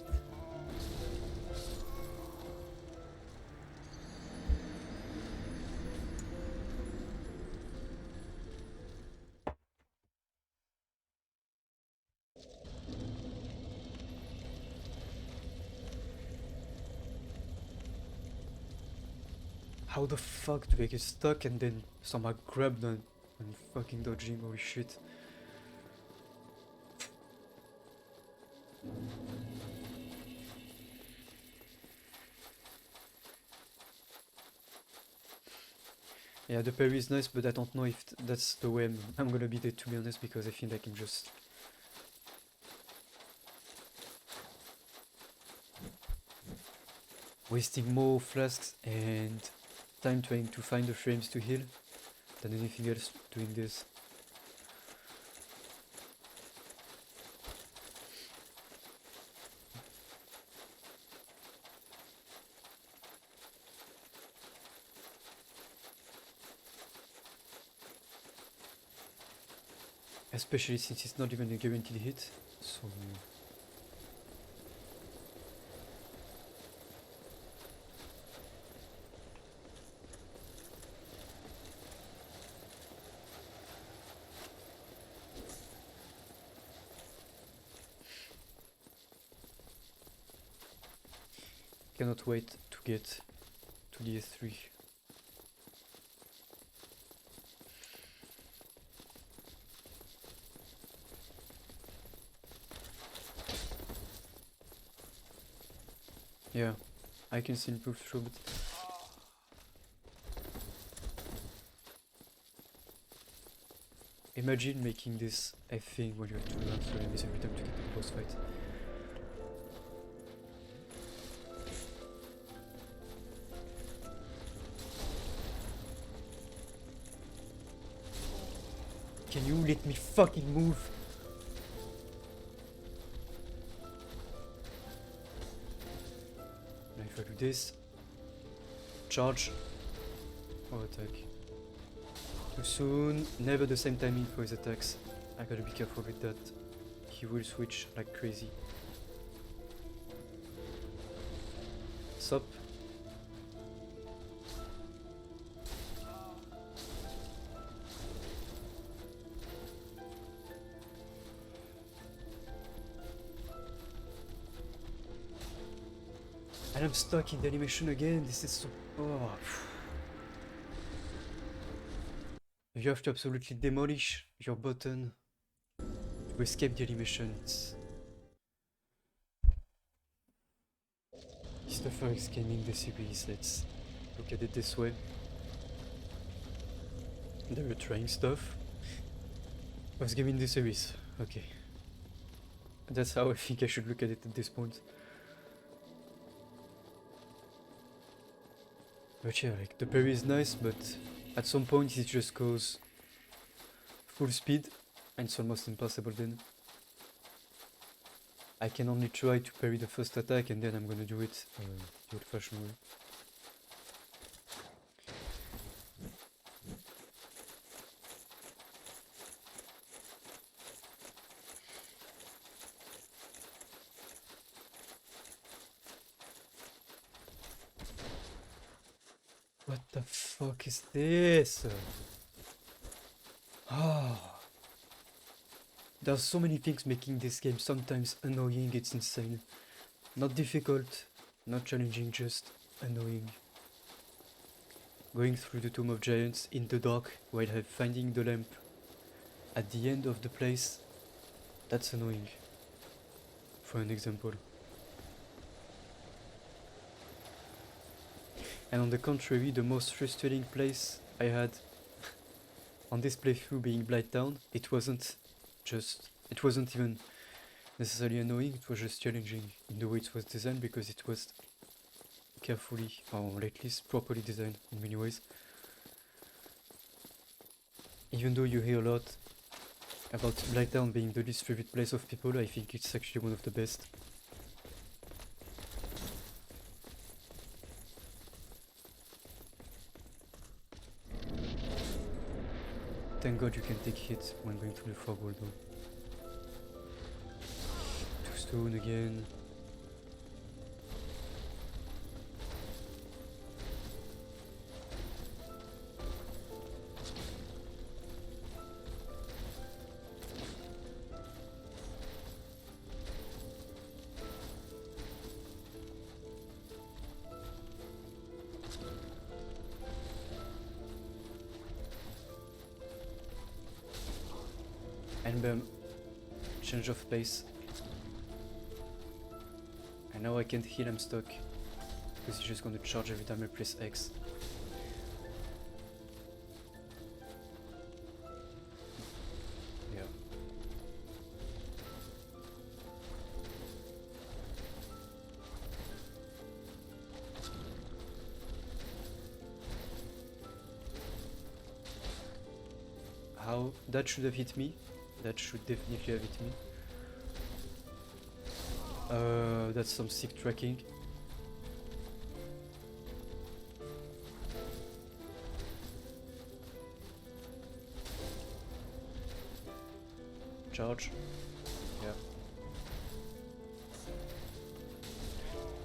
How the fuck do I get stuck and then somehow grab them and fucking dodging? Holy shit. Yeah, the parry is nice, but I don't know if that's the way I'm gonna beat it, to be honest, because I think I can just... wasting more flasks and time trying to find the frames to heal than anything else doing this. Especially since it's not even a guaranteed hit, so... Cannot wait to get to the S3. Yeah, I can still improve through, but... Imagine making this a thing when you have to run through enemies every time to get the boss fight. Can you let me fucking move? Now if I do this, charge or attack. Too soon, never the same timing for his attacks. I gotta be careful with that. He will switch like crazy. Stop. And I'm stuck in the animation again, this is so... Oh. You have to absolutely demolish your button to escape the animations. It's the first game in the series, let's look at it this way. They're trying stuff. First game in the series, okay. That's how I think I should look at it at this point. But yeah, like, the parry is nice, but at some point it just goes full speed, and it's almost impossible then. I can only try to parry the first attack, and then I'm gonna do it the old-fashioned way. What the fuck is this? Ah, there's so many things making this game sometimes annoying, it's insane. Not difficult, Not challenging, just annoying. Going through the Tomb of Giants in the dark while finding the lamp at the end of the place, that's annoying. For an example. And on the contrary, the most frustrating place I had on this playthrough being Blighttown, it wasn't even necessarily annoying, it was just challenging in the way it was designed, because it was carefully, or at least properly designed in many ways. Even though you hear a lot about Blighttown being the least favorite place of people, I think it's actually one of the best. Thank God you can take hits when going through the fog wall though. 2 stone again. And bam, change of pace. And now I can't heal, I'm stuck. Because he's just gonna charge every time I press X. Yeah. How? That should have hit me. That should definitely have hit me. That's some sick tracking. Charge. Yeah.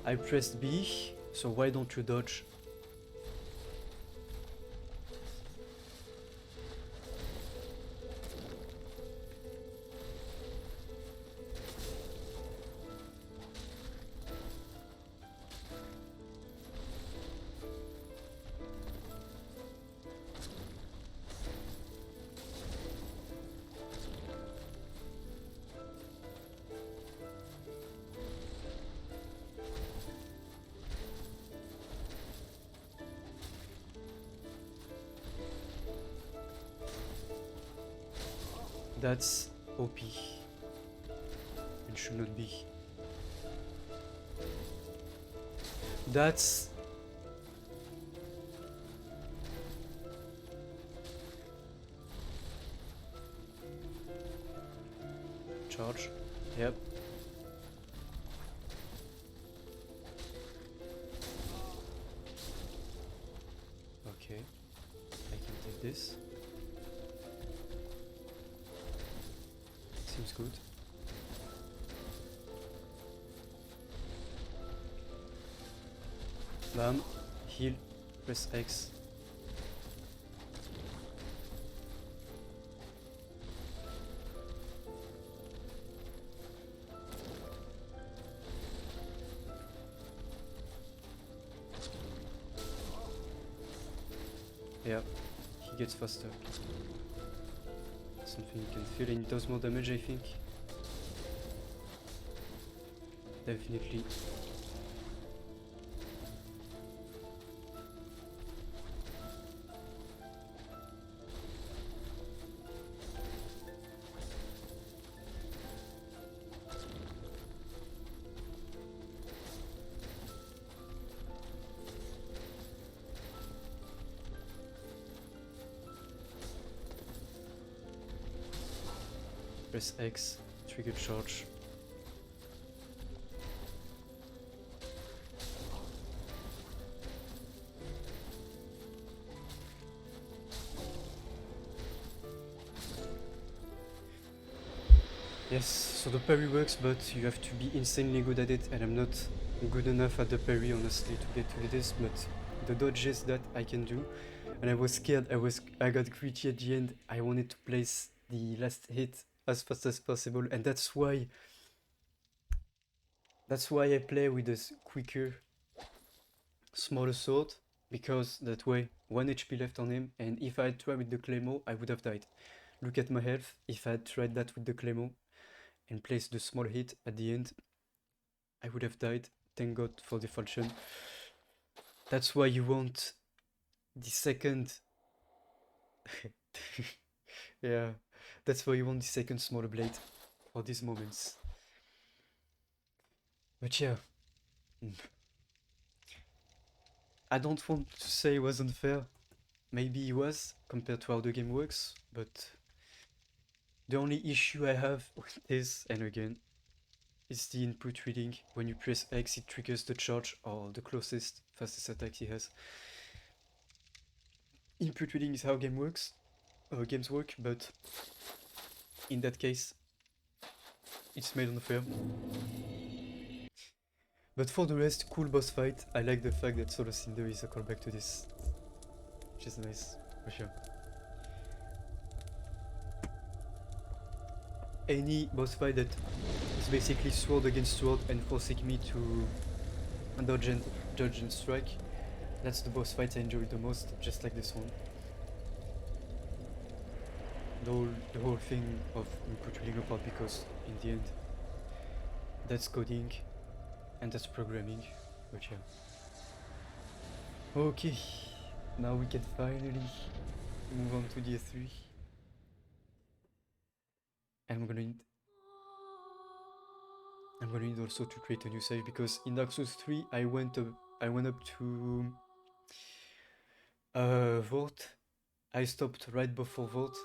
I pressed B, so why don't you dodge? That's OP. It should not be. That's... Charge. Yep. Okay. I can take this. Seems good. Bam. Heal. Press X. Yeah, he gets faster. Something you can feel, and it does more damage, I think. Definitely. Press X, trigger charge. Yes, so the parry works, but you have to be insanely good at it, and I'm not good enough at the parry, honestly, to get to this, but the dodges that I can do, and I was scared, I got greedy at the end. I wanted to place the last hit as fast as possible, and that's why I play with this quicker smaller sword, because that way 1 HP left on him, and if I had tried with the Claymore, I would have died. Look at my health. If I had tried that with the Claymore and placed the small hit at the end, I would have died. Thank God for the falchion. That's why you want the second... yeah, that's why you want the second smaller blade for these moments. But yeah, I don't want to say it was unfair. Maybe it was, compared to how the game works, but the only issue I have with this, and again, is the input reading. When you press X, it triggers the charge, or the closest, fastest attack he has. Input reading is how games work, but in that case, it's made unfair. But for the rest, cool boss fight. I like the fact that Solar Cinder is a callback to this, which is nice, for sure. Any boss fight that is basically sword against sword and forcing me to dodge and strike, that's the boss fight I enjoy the most, just like this one. The whole thing of input reading apart, because in the end, that's coding and that's programming, but yeah. Okay, now we can finally move on to the 3. And I'm gonna need also to create a new save, because in Dark Souls 3 I went up to Vault. I stopped right before Vault.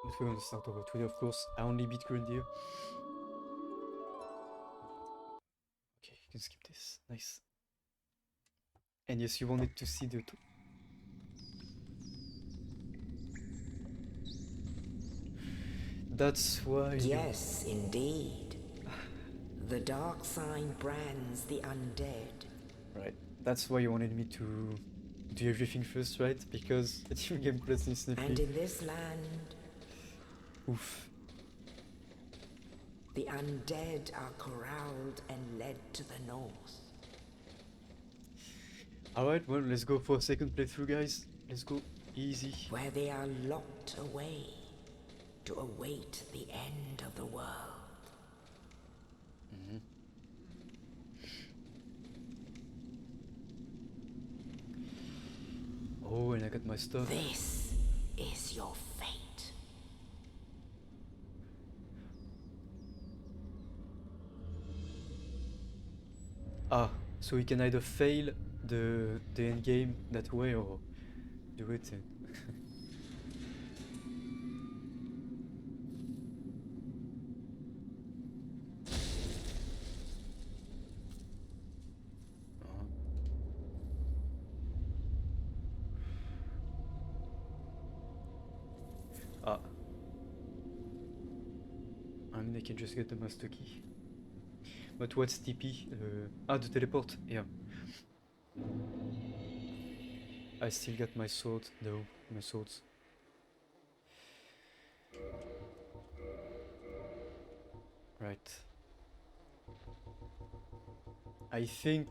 But we're gonna start over today, of course. I only beat Grundir. Okay, you can skip this. Nice. And yes, you wanted to see the... That's why... Yes, indeed. The dark sign brands the undead. Right. That's why you wanted me to do everything first, right? Because the team game plus instantly. And in this land, Oof. the undead are corralled and led to the north. Alright, well, let's go for a second playthrough, guys. Let's go easy. Where they are locked away to await the end of the world. Oh, and I got my stuff. This is your fate. Ah, so we can either fail the end game that way or do it. Ah. I mean, I can just get the master key. But what's TP? The teleport, yeah. I still got my sword, though. My swords. Right. I think...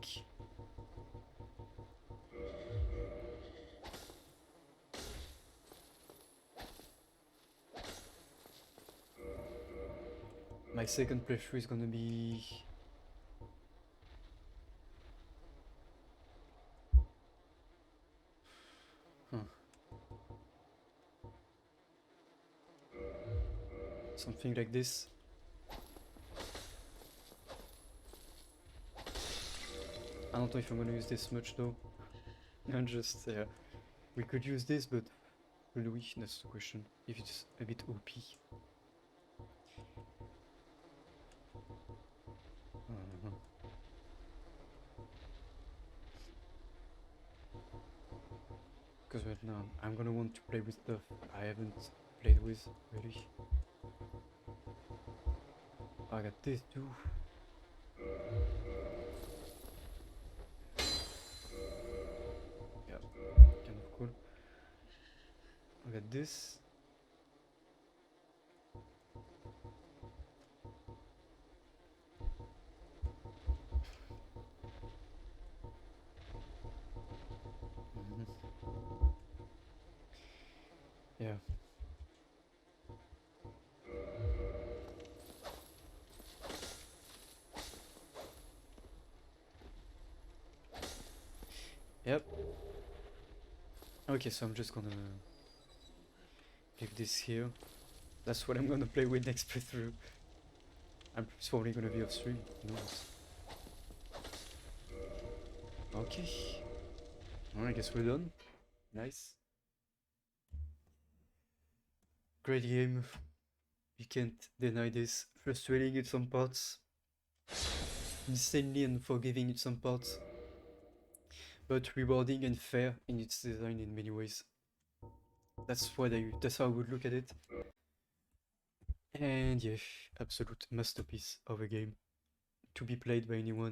my second playthrough is gonna be... something like this. I don't know if I'm gonna use this much though. And just, yeah. We could use this, but will we? That's the question. If it's a bit OP. Because right now I'm gonna want to play with stuff I haven't played with, really. I got this too. Yeah, kind of cool. I got this. Yep. Okay, so I'm just gonna leave this here. That's what I'm gonna play with next playthrough. It's probably gonna be off stream, who knows. Okay. Well, I guess we're done. Nice. Great game. You can't deny this. Frustrating in some parts. Insanely unforgiving in some parts. But rewarding and fair in its design in many ways. That's how I would look at it. And yeah, absolute masterpiece of a game. To be played by anyone.